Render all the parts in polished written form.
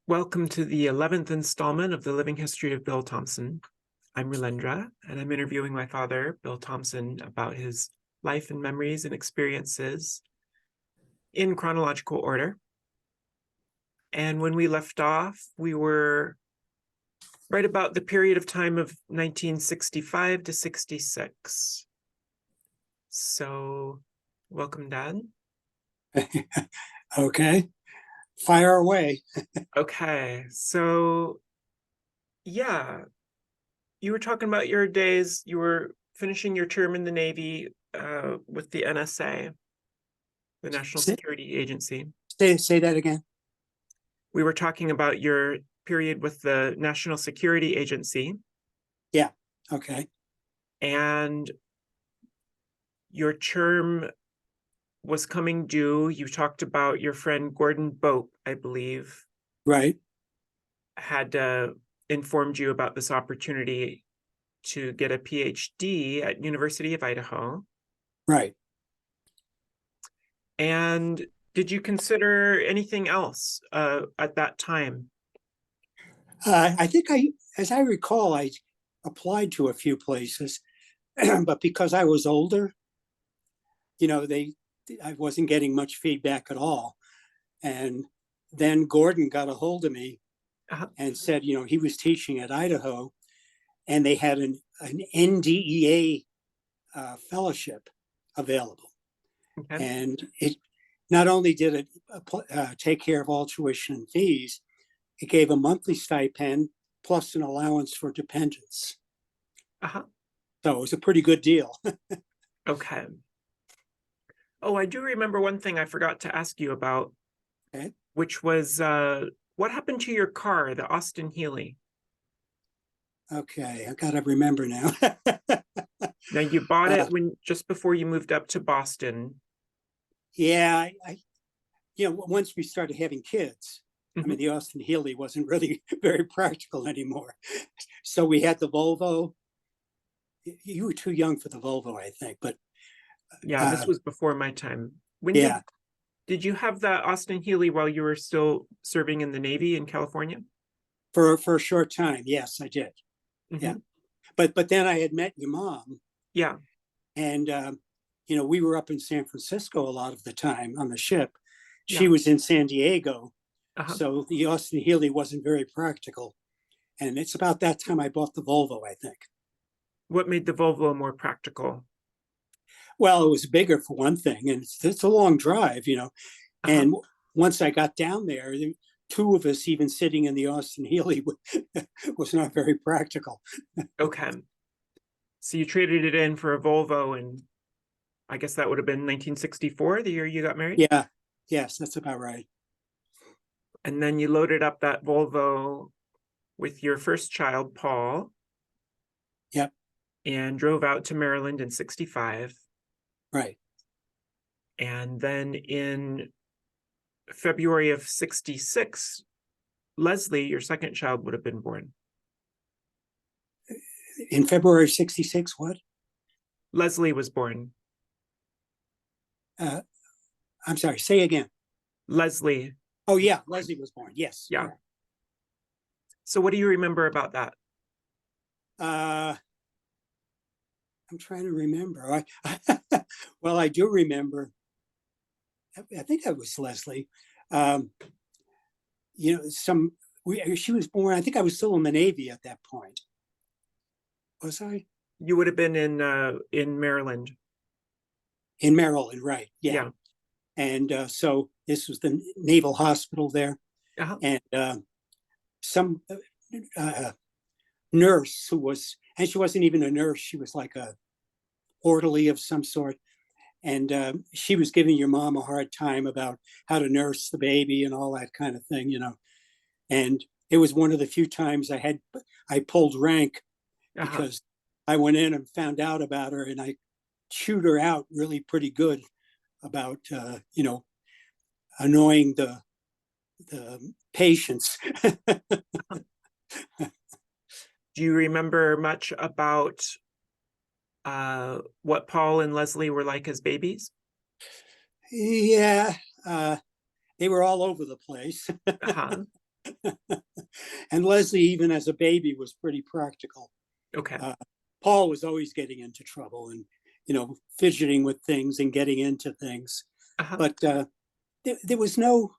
Welcome to the 11th installment of the Living History of Bill Thomson. I'm Relendra, and I'm interviewing my father, Bill Thomson, about his life and memories and experiences in chronological order. And when we left off, we were right about the period of time of 1965 to 66. So, welcome, Dad. Okay, fire away. Okay, so yeah, you were talking about your days. You were finishing your term in the Navy with the NSA, the National Say, Security Agency. say that again. We were talking about your period with the National Security Agency. Yeah, okay. And your term was coming due. You talked about your friend Gordon Bope, I believe, Right, had informed you about this opportunity to get a PhD at University of Idaho. right. And did you consider anything else at that time? I think as I recall, I applied to a few places, but because I was older, I wasn't getting much feedback at all. And then Gordon got a hold of me and said, he was teaching at Idaho, and they had an NDEA fellowship available. Okay. And it not only did it take care of all tuition and fees, it gave a monthly stipend plus an allowance for dependents. Uh-huh. So it was a pretty good deal. Okay. Oh, I do remember one thing I forgot to ask you about, Okay. which was what happened to your car, the Austin Healey? Okay, I got to remember now. Now you bought it when just before you moved up to Boston. Yeah, once we started having kids, I mean, Mhm. the Austin Healey wasn't really very practical anymore. So we had the Volvo. You were too young for the Volvo, I think, but Yeah, this was before my time. When yeah, did you have that Austin Healey while you were still serving in the Navy in California? for a short time, yes, I did. Yeah, Mhm. but then I had met your mom, Yeah. and we were up in San Francisco a lot of the time on the ship. She Yeah. was in San Diego, Uh-huh. so the Austin Healey wasn't very practical. And it's about that time I bought the Volvo, I think. What made the Volvo more practical? Well, it was bigger for one thing, and it's a long drive, Uh-huh. And once I got down there, two of us even sitting in the Austin Healey was not very practical. Okay. So you traded it in for a Volvo, and I guess that would have been 1964, the year you got married. Yeah, yes, that's about right. And then you loaded up that Volvo with your first child, Paul, Yep, and drove out to Maryland in 65. right. And then in February of 66, Leslie, your second child, would have been born. In February of 66, what? Leslie was born. I'm sorry, say again. Leslie. Oh, yeah, Leslie was born. Yes. Yeah. So what do you remember about that? I'm trying to remember. Well, I do remember. I think that was Leslie. Um, she was born. I think I was still in the Navy at that point. Was I You would have been in Maryland. in Maryland? Right. Yeah. Yeah. And so this was the Naval Hospital there, Uh-huh. and some nurse who was, and she wasn't even a nurse. She was like a orderly of some sort. And she was giving your mom a hard time about how to nurse the baby and all that kind of thing, And it was one of the few times I pulled rank Uh-huh. because I went in and found out about her, and I chewed her out really pretty good about annoying the patients. Do you remember much about what Paul and Leslie were like as babies? Yeah, they were all over the place. Uh-huh. And Leslie, even as a baby, was pretty practical. Okay. Uh, Paul was always getting into trouble and, fidgeting with things and getting into things. Uh-huh. But there was no,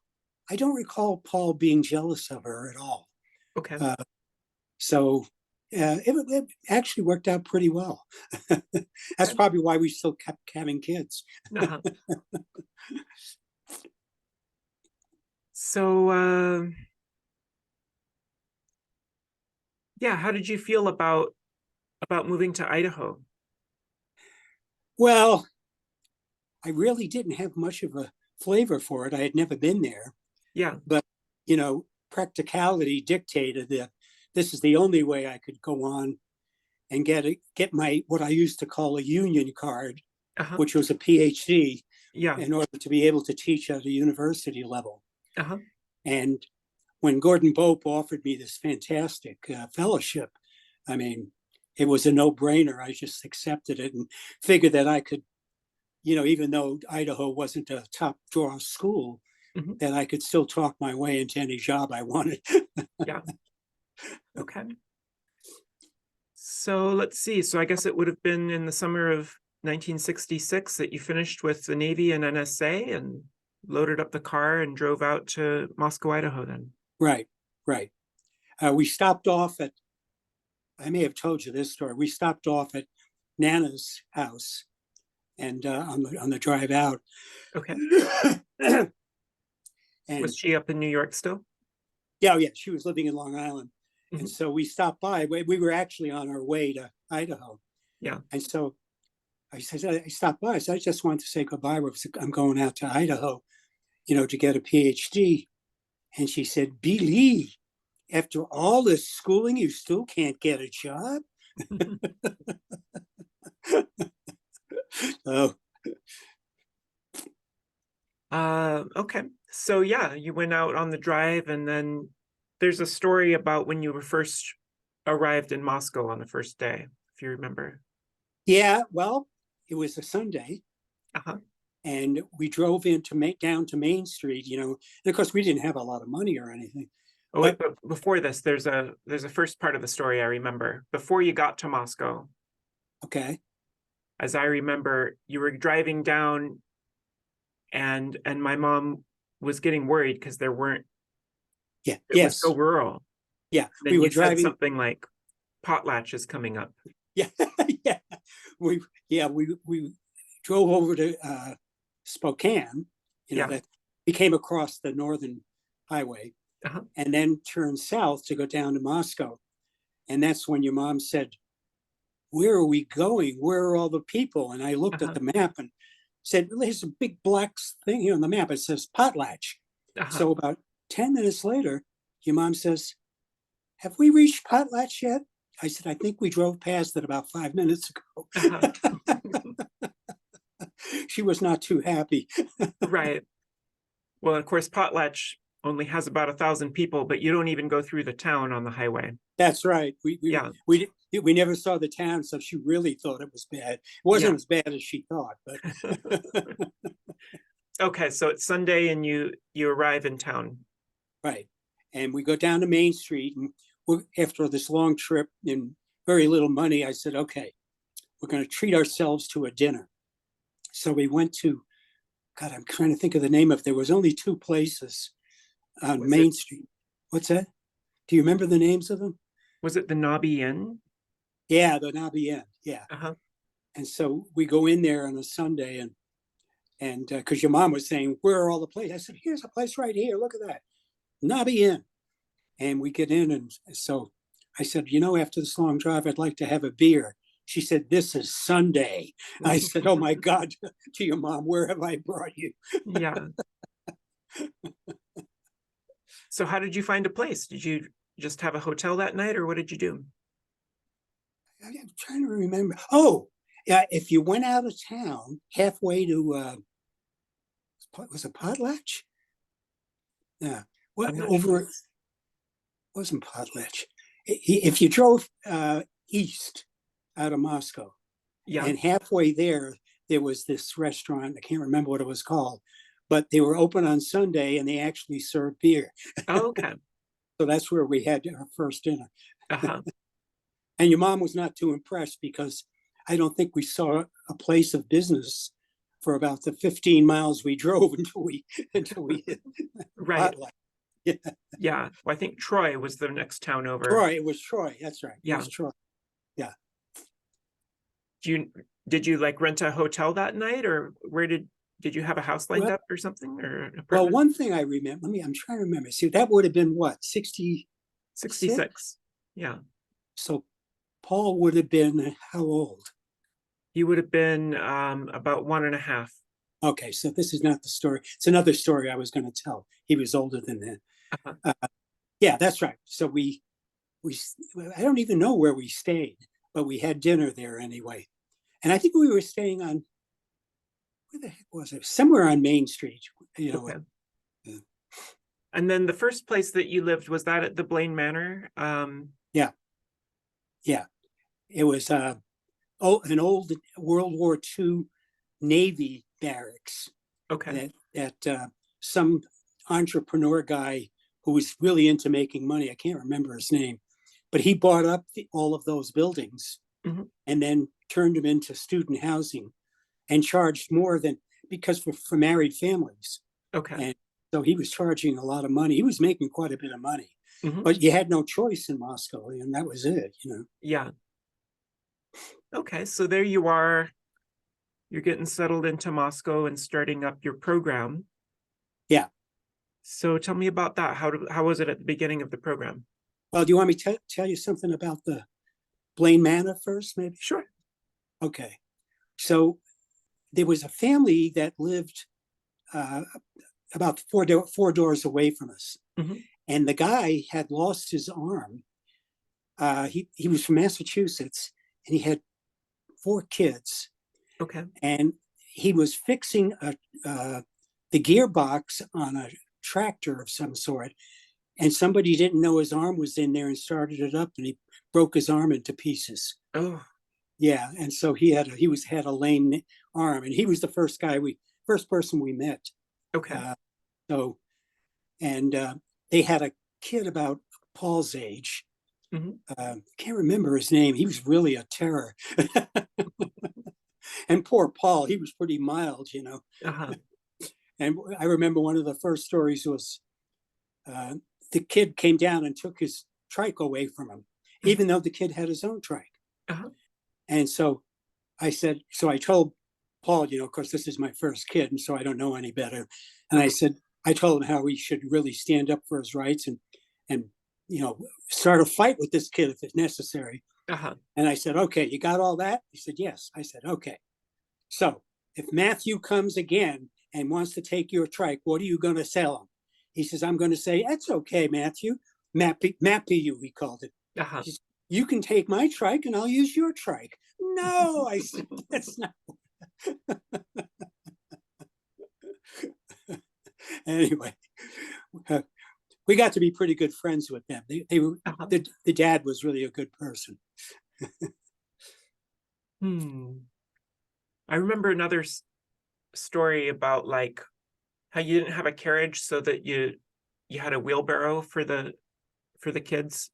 I don't recall Paul being jealous of her at all. Okay. Uh, so it actually worked out pretty well. That's Okay. probably why we still kept having kids. Uh-huh. So, yeah, how did you feel about moving to Idaho? Well, I really didn't have much of a flavor for it. I had never been there, Yeah. but practicality dictated that this is the only way I could go on and get my what I used to call a union card, Uh-huh. which was a PhD, Yeah. in order to be able to teach at a university level. Uh-huh. And when Gordon Bope offered me this fantastic fellowship, I mean, it was a no-brainer. I just accepted it and figured that I could, even though Idaho wasn't a top draw school, Hmm. that I could still talk my way into any job I wanted. Yeah. Okay. So let's see. So I guess it would have been in the summer of 1966 that you finished with the Navy and NSA and loaded up the car and drove out to Moscow, Idaho then. Right, right. We stopped off at, I may have told you this story. We stopped off at Nana's house and on the drive out. Okay. Was And she up in New York still? yeah, yeah, she was living in Long Island. And Hmm. so we stopped by. We were actually on our way to Idaho. Yeah. And so I said, I stopped by. I said, I just wanted to say goodbye. I'm going out to Idaho, to get a PhD. And she said, Billy, after all this schooling, you still can't get a job? Oh, Okay. So yeah, you went out on the drive and then there's a story about when you were first arrived in Moscow on the first day, if you remember. yeah. Well, it was a Sunday. Uh-huh. And we drove down to Main Street, and of course we didn't have a lot of money or anything. Oh wait, But but before this, there's a first part of the story I remember. Before you got to Moscow, okay, as I remember, you were driving down and my mom was getting worried because there weren't yeah, it was so yes, rural. yeah, And we then were you said driving, something like potlatch is coming up. yeah, yeah, we drove over to Spokane, Yeah. that we came across the northern highway Uh-huh. and then turned south to go down to Moscow. And that's when your mom said, "Where are we going? Where are all the people?" And I looked at Uh-huh. the map and said, well, "There's a big black thing here on the map. It says Potlatch." Uh-huh. So about 10 minutes later, your mom says, "Have we reached Potlatch yet?" I said, "I think we drove past it about 5 minutes Uh-huh. ago." She was not too happy. Right. Well, of course, Potlatch only has about 1,000 people, but you don't even go through the town on the highway. That's right. Yeah. We never saw the town, so she really thought it was bad. It Yeah. wasn't as bad as she thought, but Okay, so it's Sunday and you arrive in town. right. And we go down to Main Street, and after this long trip and very little money, I said, "Okay, we're going to treat ourselves to a dinner." So we went to, God, I'm trying to think of the name of. There was only two places on Was it Main Street. What's that? Do you remember the names of them? was it the Nobby Inn? Yeah, the Nobby Inn. Yeah. Uh-huh. And so we go in there on a Sunday, and because your mom was saying, "Where are all the places?" I said, "Here's a place right here. Look at that, Nobby Inn." And we get in, and so I said, "After this long drive, I'd like to have a beer." She said, "This is Sunday." I said, "Oh my God," to your mom, "where have I brought you?" Yeah. So how did you find a place? Did you just have a hotel that night or what did you do? I'm trying to remember. Oh, yeah. If you went out of town halfway to, was it Potlatch? Yeah. What I'm not sure. over? Wasn't Potlatch. If you drove east out of Moscow, Yeah. and halfway there was this restaurant. I can't remember what it was called, but they were open on Sunday and they actually served beer. Oh, okay. So that's where we had our first dinner. Uh-huh. And your mom was not too impressed because I don't think we saw a place of business for about the 15 miles we drove until we hit Right. Potluck. Yeah. Yeah. Well, I think Troy was the next town over. Troy, it was Troy. That's right. It Yeah. was Troy. Yeah. Do you did you like rent a hotel that night, or where did you have a house lined Well, up or something, or an well, apartment? one thing I remember, I'm trying to remember. See, that would have been what, 66? 66. Yeah. So Paul would have been how old? He would have been about one and a half. Okay, so this is not the story. It's another story I was going to tell. He was older than that. Uh-huh. Yeah, that's right. So we I don't even know where we stayed, but we had dinner there anyway. And I think we were staying on, where the heck was it? Somewhere on Main Street. You know. Okay. And then the first place that you lived, was that at the Blaine Manor? Yeah, yeah. It was an old World War II Navy barracks Okay. that some entrepreneur guy who was really into making money, I can't remember his name, but he bought up all of those buildings Mhm. and then turned them into student housing and charged more than, because for married families. Okay. And so he was charging a lot of money. He was making quite a bit of money, Mhm. but you had no choice in Moscow, and that was it, you know. Yeah. Okay, so there you are. You're getting settled into Moscow and starting up your program. Yeah. So tell me about that. How was it at the beginning of the program? Well, do you want me to tell you something about the Blaine Manor first, maybe? Sure. Okay. So there was a family that lived uh, about four doors away from us. Mhm. And the guy had lost his arm. He was from Massachusetts, and he had four kids. Okay. And he was fixing the gearbox on a tractor of some sort. And somebody didn't know his arm was in there and started it up, and he broke his arm into pieces. Oh, Yeah, and so he had a lame arm, and he was the first person we met. okay. Uh, so and they had a kid about Paul's age. Mhm. Can't remember his name. He was really a terror. And poor Paul, he was pretty mild, you know. Uh-huh. And I remember one of the first stories was uh, the kid came down and took his trike away from him, Mhm. even though the kid had his own trike. Uh-huh. And so I told Paul, you know, of course, this is my first kid, and so I don't know any better. And Uh-huh. I told him how he should really stand up for his rights and, you know, start a fight with this kid if it's necessary. Uh-huh. And I said, okay, you got all that? He said, yes. I said, okay. So if Matthew comes again and wants to take your trike, what are you going to sell him? He says, I'm going to say, it's okay, Matthew. Mappy, we called it. Uh-huh. He says, you can take my trike and I'll use your trike. No, I said, that's not. Anyway, we got to be pretty good friends with them. They were, Uh-huh. the dad was really a good person. I remember another story about like how you didn't have a carriage, so that you had a wheelbarrow for the kids.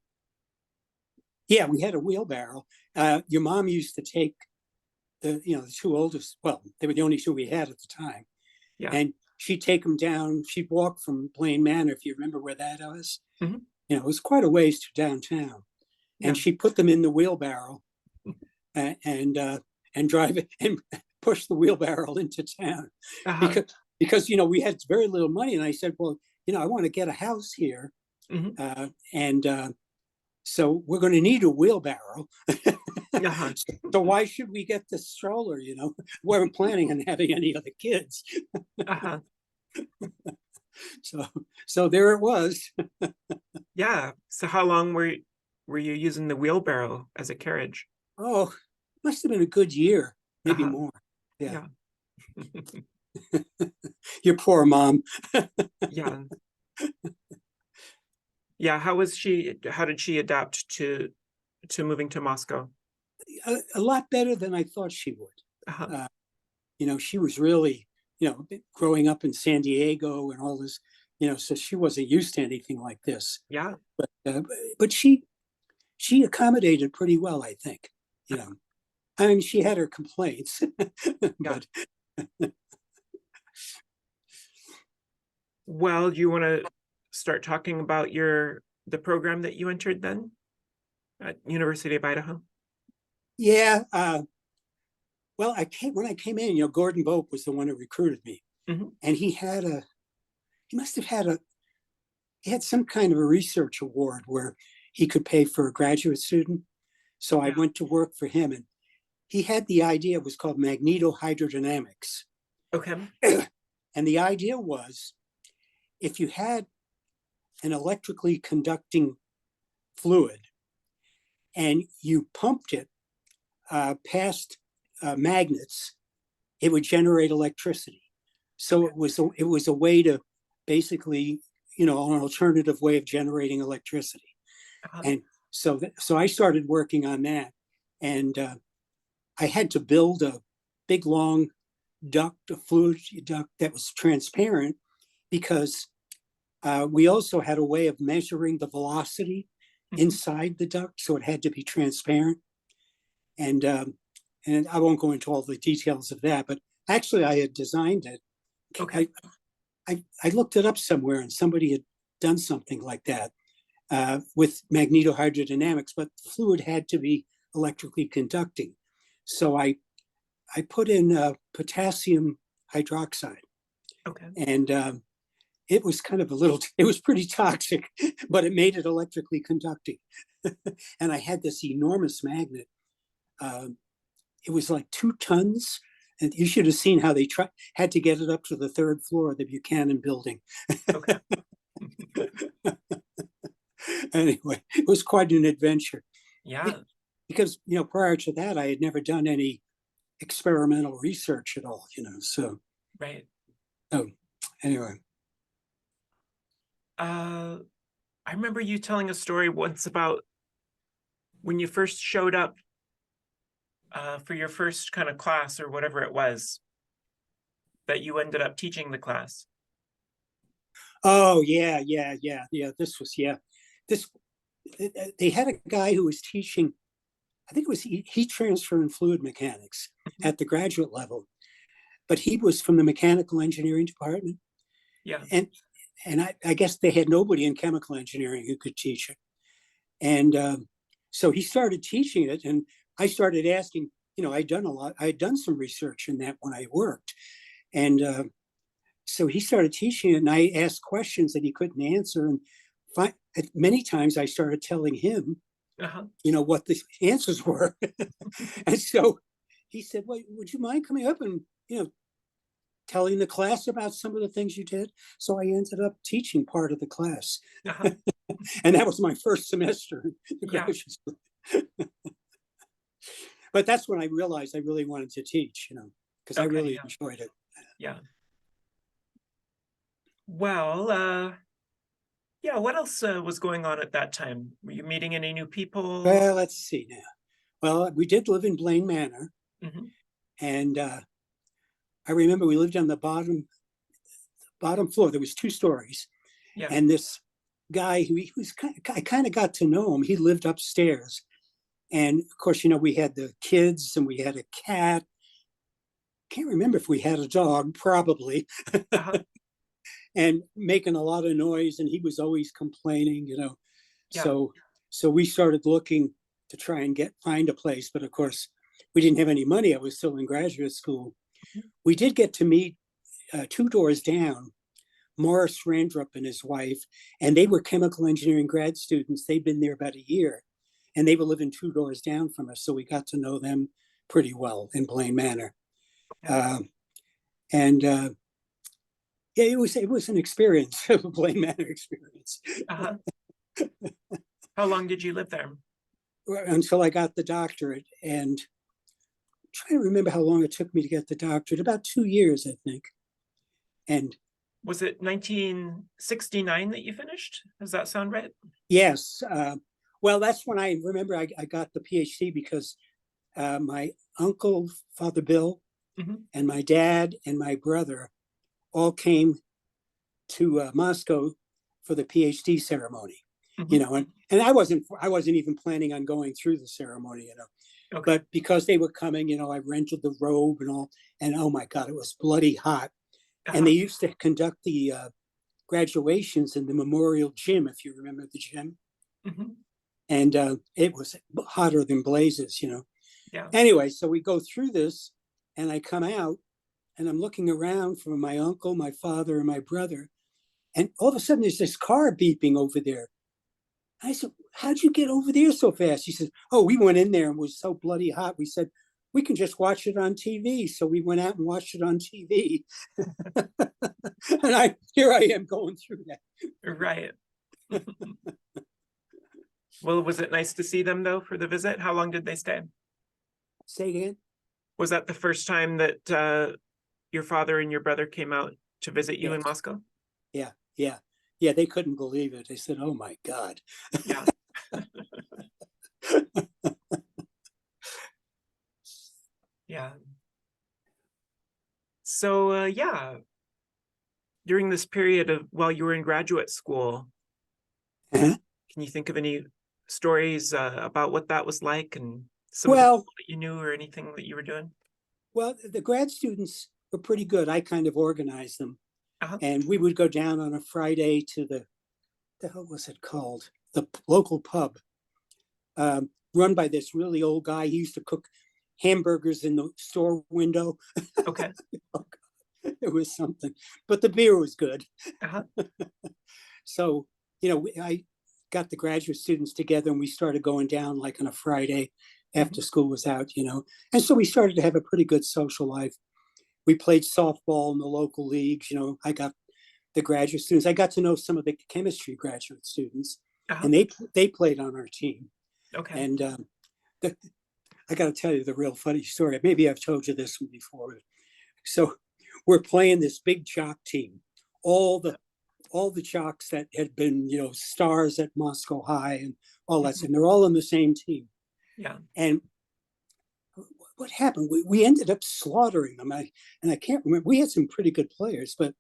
Yeah, we had a wheelbarrow. Your mom used to take the two oldest. Well, they were the only two we had at the time, Yeah. and she'd take them down. She'd walk from Blaine Manor, if you remember where that was. Mhm. You know, it was quite a ways to downtown, and Yeah. she put them in the wheelbarrow and drive it and push the wheelbarrow into town Uh-huh. because we had very little money, and I said, well, I want to get a house here, Mhm. and so we're going to need a wheelbarrow. Uh-huh. So why should we get the stroller? We weren't planning on having any other kids. Uh-huh. So there it was. Yeah. So how long were you using the wheelbarrow as a carriage? Oh, must have been a good year, maybe Uh-huh. more. Yeah. Yeah. Your poor mom. Yeah. Yeah. How did she adapt to moving to Moscow? A lot better than I thought she would. Uh-huh. She was really, growing up in San Diego and all this, So she wasn't used to anything like this. Yeah. But she accommodated pretty well, I think. You know, I mean, she had her complaints, Yeah. but Well, do you want to start talking about the program that you entered then at University of Idaho? yeah. Well, when I came in. Gordon Bope was the one who recruited me, Hmm. and he must have had he had some kind of a research award where he could pay for a graduate student. So I Yeah. went to work for him, and he had the idea. It was called magnetohydrodynamics, Okay. and the idea was if you had an electrically conducting fluid and you pumped it past magnets, it would generate electricity. So Okay. it was a way to basically, an alternative way of generating electricity. Uh-huh. And so I started working on that, and I had to build a big long duct, a fluid duct that was transparent, because we also had a way of measuring the velocity Hmm. inside the duct, so it had to be transparent. And I won't go into all the details of that, but actually I had designed it. Okay. I I looked it up somewhere, and somebody had done something like that with magnetohydrodynamics, but the fluid had to be electrically conducting. So I put in potassium hydroxide, Okay. and it was kind of it was pretty toxic, but it made it electrically conducting. And I had this enormous magnet. Um, it was like 2 tons. And you should have seen how they had to get it up to the third floor of the Buchanan building. Okay. Anyway, it was quite an adventure. Yeah. Because, prior to that, I had never done any experimental research at all. So, Right. oh, anyway. Uh, I remember you telling a story once about when you first showed up for your first kind of class or whatever it was that you ended up teaching the class. Oh, yeah, yeah, yeah, yeah. This, they had a guy who was teaching, I think it was heat transfer and fluid mechanics Mhm. at the graduate level, but he was from the mechanical engineering department. Yeah. And I guess they had nobody in chemical engineering who could teach it. And so he started teaching it, and I started asking. I had done some research in that when I worked, and so he started teaching it, and I asked questions that he couldn't answer, and many times I started telling him, Uh-huh. what the answers were. And so he said, "Well, would you mind coming up and telling the class about some of the things you did?" So I ended up teaching part of the class, Uh-huh. and that was my first semester in Yeah. graduate school. But that's when I realized I really wanted to teach, because I Okay. really Yeah. enjoyed it. Yeah. Well, yeah, what else was going on at that time? Were you meeting any new people? Well, let's see now. Well, we did live in Blaine Manor, Hmm. and I remember we lived on the bottom floor. There was 2 stories, Yeah. and this guy who he was I kind of got to know him. He lived upstairs, and of course, we had the kids and we had a cat. Can't remember if we had a dog, probably, Uh-huh. and making a lot of noise. And he was always complaining. Yeah. So, so we started looking to try and find a place, but of course, we didn't have any money. I was still in graduate school. Mhm. We did get to meet 2 doors down, Morris Randrup and his wife, and they were chemical engineering grad students. They'd been there about a year, and they were living 2 doors down from us. So we got to know them pretty well in Blaine Manor. Yeah. Um, and yeah, it was an experience, a Blaine Manor experience, Uh-huh. How long did you live there? until I got the doctorate. And I'm trying to remember how long it took me to get the doctorate. About 2 years, I think. And Was it 1969 that you finished? Does that sound right? yes, well, that's when I remember I got the PhD, because my uncle, Father Bill, Hmm. and my dad and my brother all came to Moscow for the PhD ceremony, Mhm. and I wasn't even planning on going through the ceremony. Okay. But because they were coming, I rented the robe and all, and oh my God, it was bloody hot. And Uh-huh. they used to conduct the graduations in the memorial gym, if you remember the gym. Mhm. And it was hotter than blazes. Yeah. Anyway, so we go through this, and I come out, and I'm looking around for my uncle, my father, and my brother. And all of a sudden, there's this car beeping over there. I said, "How'd you get over there so fast?" He said, "Oh, we went in there and it was so bloody hot. We said, we can just watch it on TV. So we went out and watched it on TV." And here I am going through that. Right. Well, was it nice to see them though for the visit? How long did they stay? Say it again. Was that the first time that your father and your brother came out to visit you in Yes. Moscow? Yeah. Yeah. Yeah. They couldn't believe it. They said, "Oh my God." Yeah. Yeah. So yeah, during this period of while you were in graduate school, Uh-huh. can you think of any stories about what that was like and some of the Well, people that you knew or anything that you were doing? the grad students were pretty good. I kind of organized them, Uh-huh. and we would go down on a Friday to the hell was it called? The local pub, run by this really old guy. He used to cook hamburgers in the store window. Okay. It was something, but the beer was good. Uh-huh. So, I got the graduate students together, and we started going down like on a Friday Mhm. after school was out. And so we started to have a pretty good social life. We played softball in the local leagues. I got the graduate students. I got to know some of the chemistry graduate students, Uh-huh. and they played on our team. Okay. And the, I got to tell you the real funny story. Maybe I've told you this one before. So we're playing this big jock team. All the all the jocks that had been stars at Moscow High and all that, Mhm. and they're all on the same team. Yeah. And what happened? We ended up slaughtering them. And I can't remember. We had some pretty good players, but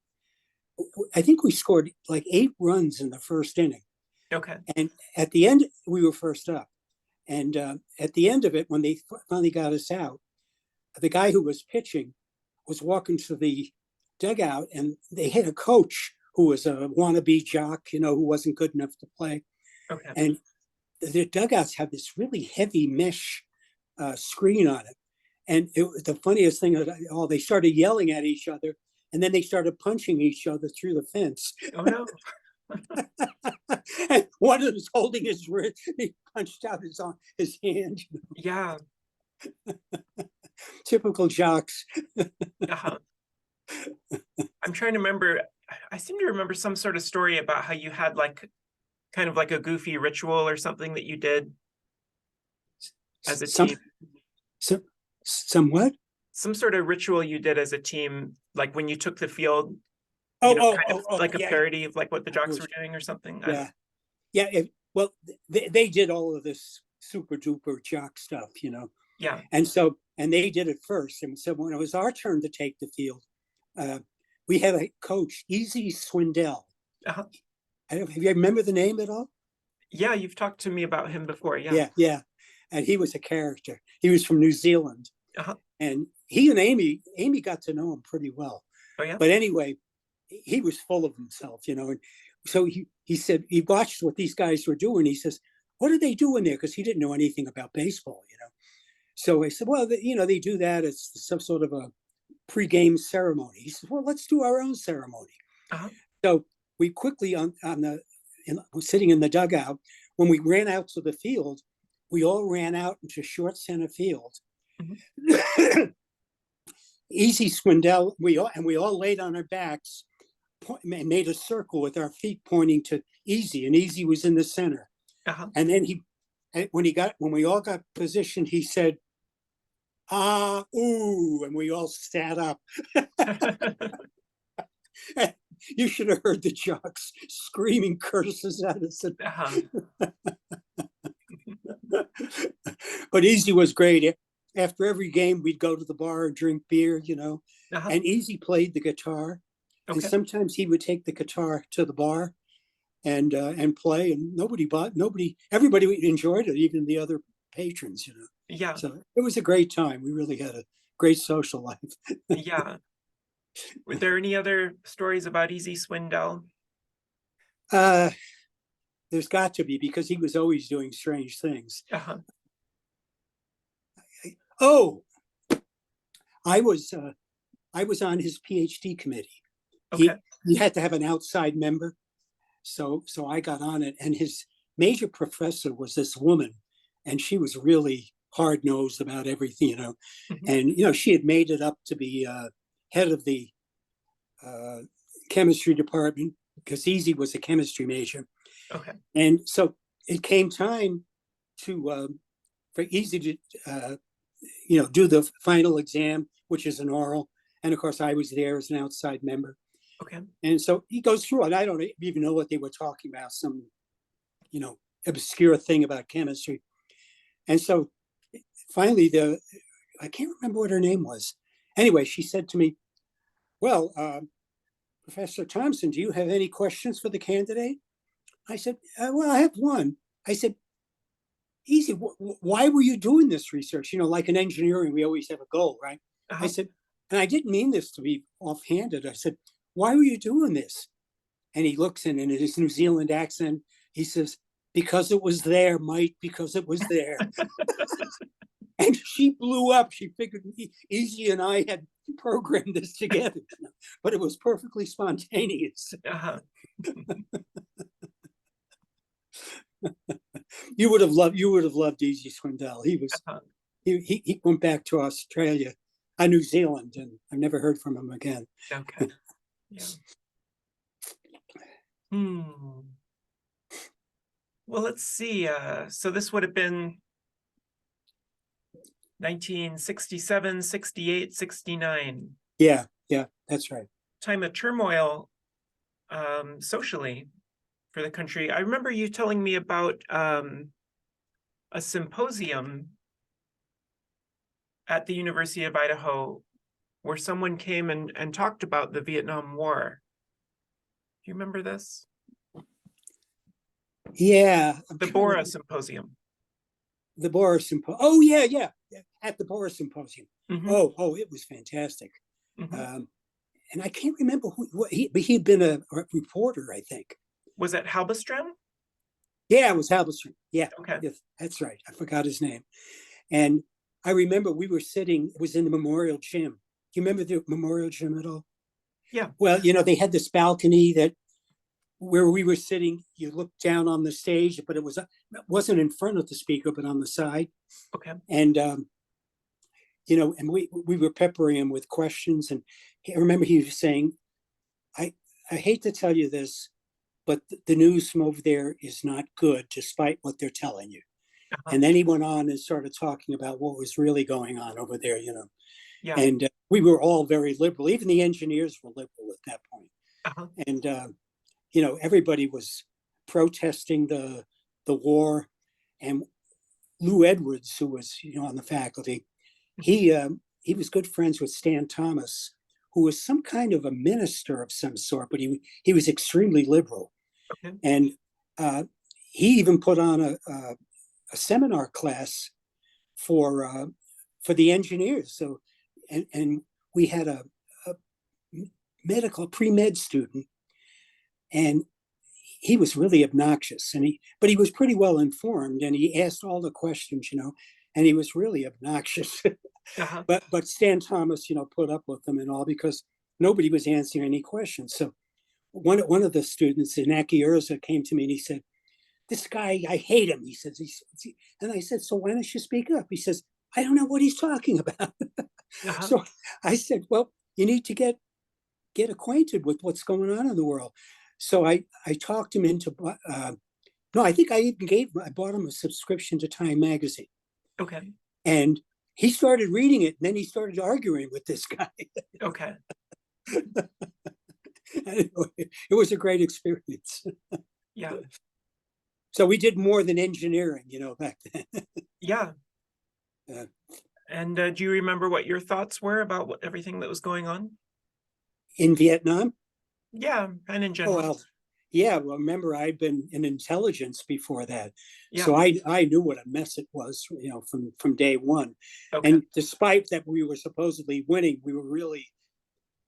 I think we scored like 8 runs in the first inning. Okay. And at the end, we were first up. And at the end of it, when they finally got us out, the guy who was pitching was walking to the dugout, and they had a coach who was a wannabe jock, who wasn't good enough to play. Okay. And the dugouts have this really heavy mesh screen on it. And the funniest thing, they started yelling at each other, and then they started punching each other through the fence. Oh no. And one of them was holding his wrist. He punched out his hand. Yeah. Typical jocks. Uh-huh. I'm trying to remember. I seem to remember some sort of story about how you had like kind of like a goofy ritual or something that you did as a Some, team. some, somewhat. Some sort of ritual you did as a team, like when you took the field, Oh, oh, kind of oh, oh, like a yeah, parody of like what the of jocks were course. doing or something. I don't. Yeah, yeah. Well, they did all of this super duper jock stuff. Yeah. And they did it first. And so when it was our turn to take the field, uh, we had a coach, Easy Swindell. Uh-huh. Have you remember the name at all? Yeah, you've talked to me about him before. Yeah. Yeah, yeah. And he was a character. He was from New Zealand, Uh-huh. and he and Amy got to know him pretty well. Oh yeah. But anyway, he was full of himself. And so he said he watched what these guys were doing. He says, "What are they doing there?" Because he didn't know anything about baseball. So I said, "Well, they do that. It's some sort of a pre-game ceremony." He said, "Well, let's do our own ceremony." Uh-huh. So we quickly sitting in the dugout. When we ran out to the field, we all ran out into short center field. Mhm. Easy Swindell, we all laid on our backs and made a circle with our feet pointing to Easy, and Easy was in the center. Uh-huh. And then when we all got positioned, he said, "Ah, ooh," and we all sat up. You should have heard the jocks screaming curses at us. Uh-huh. But Easy was great. After every game, we'd go to the bar and drink beer. Uh-huh. And Easy played the guitar. And Okay. sometimes he would take the guitar to the bar and play, and everybody enjoyed it, even the other patrons, you know. Yeah. So it was a great time. We really had a great social life. Yeah. Were there any other stories about Easy Swindell? Uh, there's got to be, because he was always doing strange things. Uh-huh. Oh, I was on his PhD committee. Okay. He had to have an outside member, so I got on it. And his major professor was this woman, and she was really hard nosed about everything, you know. Mhm. And you know, she had made it up to be head of the uh, chemistry department, because Easy was a chemistry major. Okay. And so it came time to for Easy to do the final exam, which is an oral. And of course, I was there as an outside member. Okay. And so he goes through it. I don't even know what they were talking about, some, obscure thing about chemistry. And so finally, I can't remember what her name was. Anyway, she said to me, well, Professor Thomson, do you have any questions for the candidate? I said, well, I have one. I said, Easy, why were you doing this research? You know, like in engineering, we always have a goal, right? I Uh-huh. said, and I didn't mean this to be offhanded. I said, why were you doing this? And he looks in his New Zealand accent, he says, because it was there, Mike, because it was there. And she blew up. She figured Easy and I had programmed this together, but it was perfectly spontaneous. Uh-huh. You would have loved Easy Swindell. Uh-huh. He went back to Australia, New Zealand, and I've never heard from him again. Okay. Yeah. Well, let's see. So this would have been 1967, 68, 69. Yeah, that's right. Time of turmoil socially for the country. I remember you telling me about a symposium at the University of Idaho where someone came and talked about the Vietnam War. Do you remember this? Yeah, The Bora Symposium. the Boris Symposium. Oh yeah, at the Boris Symposium. Mm-hmm. Oh, it was fantastic. Mm-hmm. And I can't remember but he'd been a reporter, I think. Was that Halbestrand? Yeah, it was Halbestrand. Yeah, Okay. yes, that's right. I forgot his name. And I remember we were sitting, it was in the Memorial Gym. Do you remember the Memorial Gym at all? Yeah. Well, you know, they had this balcony that where we were sitting, you looked down on the stage, but it wasn't in front of the speaker, but on the side. Okay. And and we were peppering him with questions. And I remember he was saying, I hate to tell you this, but the news from over there is not good, despite what they're telling you. Uh-huh. And then he went on and started talking about what was really going on over there, you know. Yeah. And we were all very liberal. Even the engineers were liberal at that point. Uh-huh. And everybody was protesting the war. And Lou Edwards, who was on the faculty, he was good friends with Stan Thomas, who was some kind of a minister of some sort, but he was extremely liberal. Okay. And he even put on a seminar class for the engineers. So and we had a medical pre-med student, and he was really obnoxious, but he was pretty well informed, and he asked all the questions, and he was really obnoxious. Uh-huh. But Stan Thomas, put up with them and all, because nobody was answering any questions. So one of the students, Inaki Urza, came to me and he said, "This guy, I hate him." He says, and I said, "So why don't you speak up?" He says, "I don't know what he's talking about." Uh-huh. So I said, "Well, you need to get acquainted with what's going on in the world." So I talked him into, no, I think I even I bought him a subscription to Time Magazine. Okay. And he started reading it, and then he started arguing with this guy. Okay. Anyway, it was a great experience. Yeah. So we did more than engineering, back then. Yeah. And do you remember what your thoughts were about everything that was going on? In Vietnam? Yeah, and in Oh, general. well, yeah, well, remember, I'd been in intelligence before that. Yeah. So I knew what a mess it was, from day one. Okay. And despite that we were supposedly winning, we were really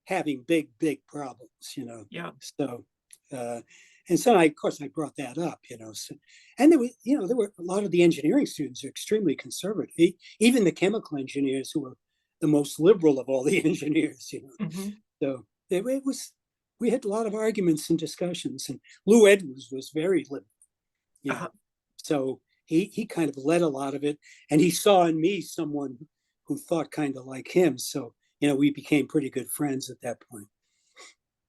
having big problems. Yeah. So, uh, and so of course, I brought that up. So, and there were a lot of the engineering students are extremely conservative. Even the chemical engineers, who were the most liberal of all the engineers. Hmm. So it was, we had a lot of arguments and discussions, and Lou Edwards was very liberal. You know, Uh-huh. so he kind of led a lot of it, and he saw in me someone who thought kind of like him. So we became pretty good friends at that point.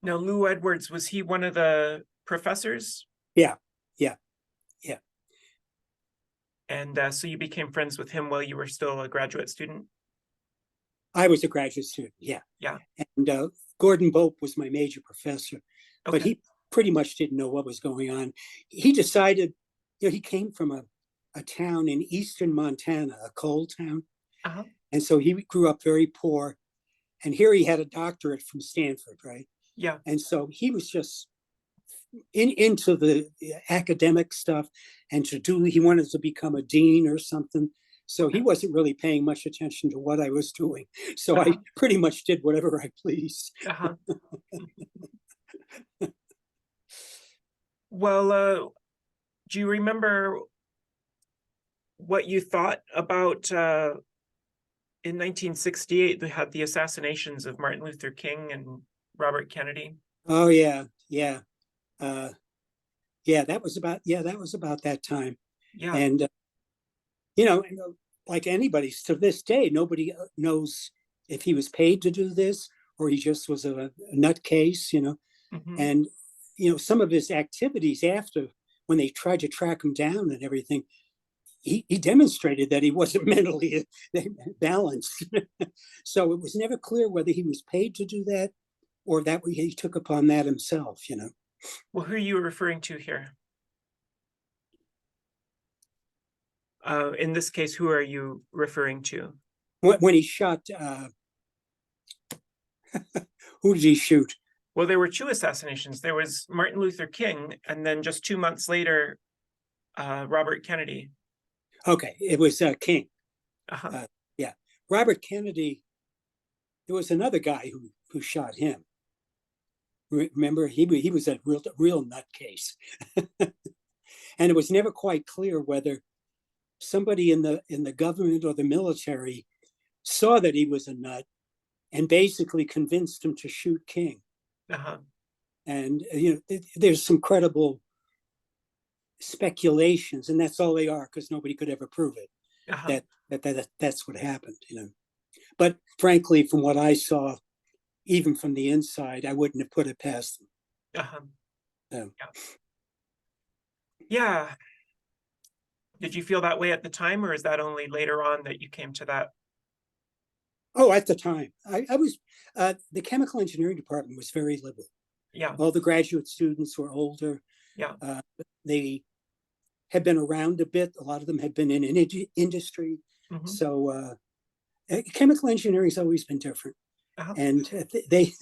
Now, Lou Edwards, was he one of the professors? Yeah, yeah, yeah. And so you became friends with him while you were still a graduate student? I was a graduate student. Yeah, Yeah. and Gordon Bope was my major professor, but Okay. he pretty much didn't know what was going on. He decided, he came from a town in eastern Montana, a coal town, Uh-huh. and so he grew up very poor. And here he had a doctorate from Stanford, right? Yeah. And so he was just into the academic stuff, and he wanted to become a dean or something. So he Okay. wasn't really paying much attention to what I was doing. So I Uh-huh. pretty much did whatever I pleased. Uh-huh. Well, do you remember what you thought about in 1968? They had the assassinations of Martin Luther King and Robert Kennedy. Oh yeah, yeah, uh, yeah. That was about that time. Yeah. And you know, like anybody to this day, nobody knows if he was paid to do this or he just was a nutcase. Hmm. And some of his activities after, when they tried to track him down and everything, he demonstrated that he wasn't mentally balanced. So it was never clear whether he was paid to do that or that he took upon that himself. Well, who are you referring to here? In this case, who are you referring to? When he shot, who did he shoot? Well, there were two assassinations. There was Martin Luther King, and then just 2 months later, Robert Kennedy. Okay, it was King. Uh-huh. Yeah, Robert Kennedy. There was another guy who shot him. Remember, he was a real nutcase, and it was never quite clear whether somebody in the government or the military saw that he was a nut and basically convinced him to shoot King. Uh-huh. And there's some credible speculations, and that's all they are, because nobody could ever prove it, Uh-huh. that's what happened. But frankly, from what I saw, even from the inside, I wouldn't have put it past Uh-huh. them. Yeah. Yeah. Did you feel that way at the time, or is that only later on that you came to that? Oh, at the time, I was, the chemical engineering department was very liberal. Yeah. All the graduate students were older. Yeah. Uh, they had been around a bit. A lot of them had been in industry. Hmm. So chemical engineering has always been different. Uh-huh. And they,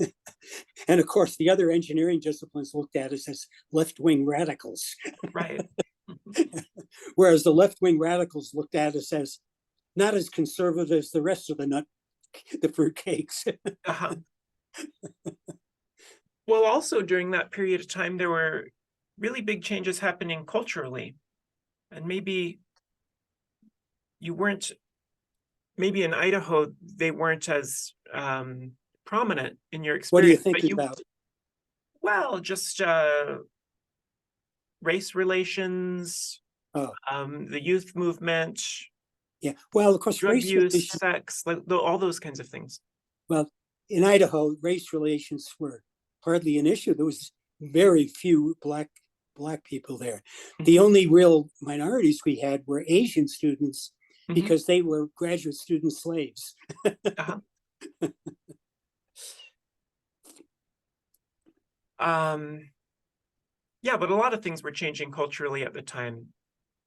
and of course, the other engineering disciplines looked at us as left-wing radicals, Right. whereas the left-wing radicals looked at us as not as conservative as the rest of the fruitcakes. Uh-huh. Well, also during that period of time, there were really big changes happening culturally. And maybe you weren't, maybe in Idaho, they weren't as prominent in your What are you experience, but thinking about? well, just race relations, Oh, the youth movement, yeah. Well, of course, drug race use, relations. sex, like all those kinds of things. Well, in Idaho, race relations were hardly an issue. There was very few black people there. The Hmm. only real minorities we had were Asian students, Hmm. because they were graduate student slaves. Uh-huh. Um, yeah, but a lot of things were changing culturally at the time,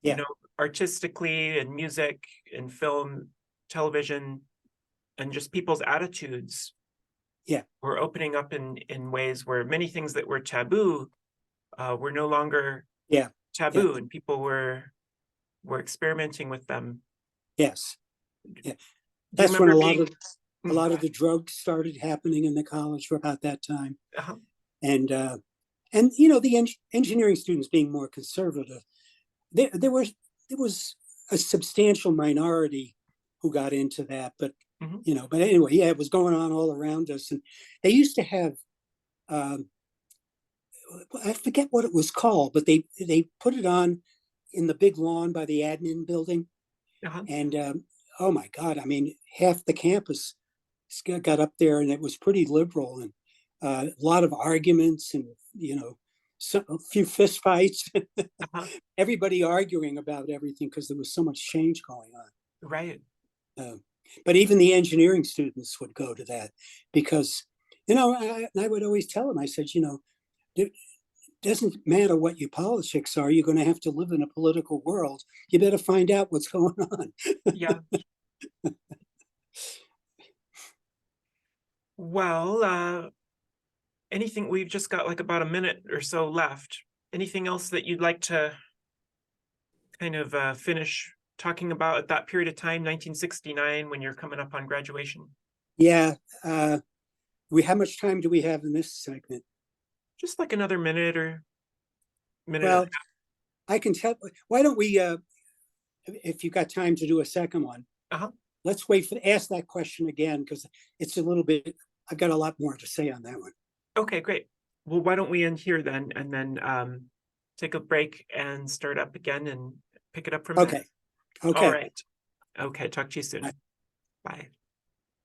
you Yeah, know, artistically and music and film, television, and just people's attitudes. Yeah. were opening up in ways where many things that were taboo were no longer Yeah. Yeah. taboo, and people were experimenting with them. Yes. Yeah. Do you That's when remember a lot being? of a lot of the drugs started happening in the college for about that time. Uh-huh, And the engineering students being more conservative, there was a substantial minority who got into that, but mhm, but anyway, yeah, it was going on all around us. And they used to have, um, I forget what it was called, but they put it on in the big lawn by the admin building. uh-huh, And oh my God, I mean, half the campus got up there, and it was pretty liberal, and a lot of arguments, and a few fist fights. uh-huh. Everybody arguing about everything because there was so much change going on. Right. Uh, but even the engineering students would go to that because, I would always tell them, I said, it doesn't matter what your politics are, you're going to have to live in a political world. You better find out what's going on. Yeah. Well, anything, we've just got like about a minute or so left. Anything else that you'd like to kind of finish talking about at that period of time, 1969, when you're coming up on graduation? Yeah. How much time do we have in this segment? Just like another minute or minute and Well, I can tell. Why don't we, if you got time to do a second one, a half. Uh-huh. let's wait for ask that question again because it's a little bit. I've got a lot more to say on that one. Okay, great. Well, why don't we end here then, and then take a break and start up again and pick it up from there. Okay. All Okay. right. Okay, talk to you soon. Bye.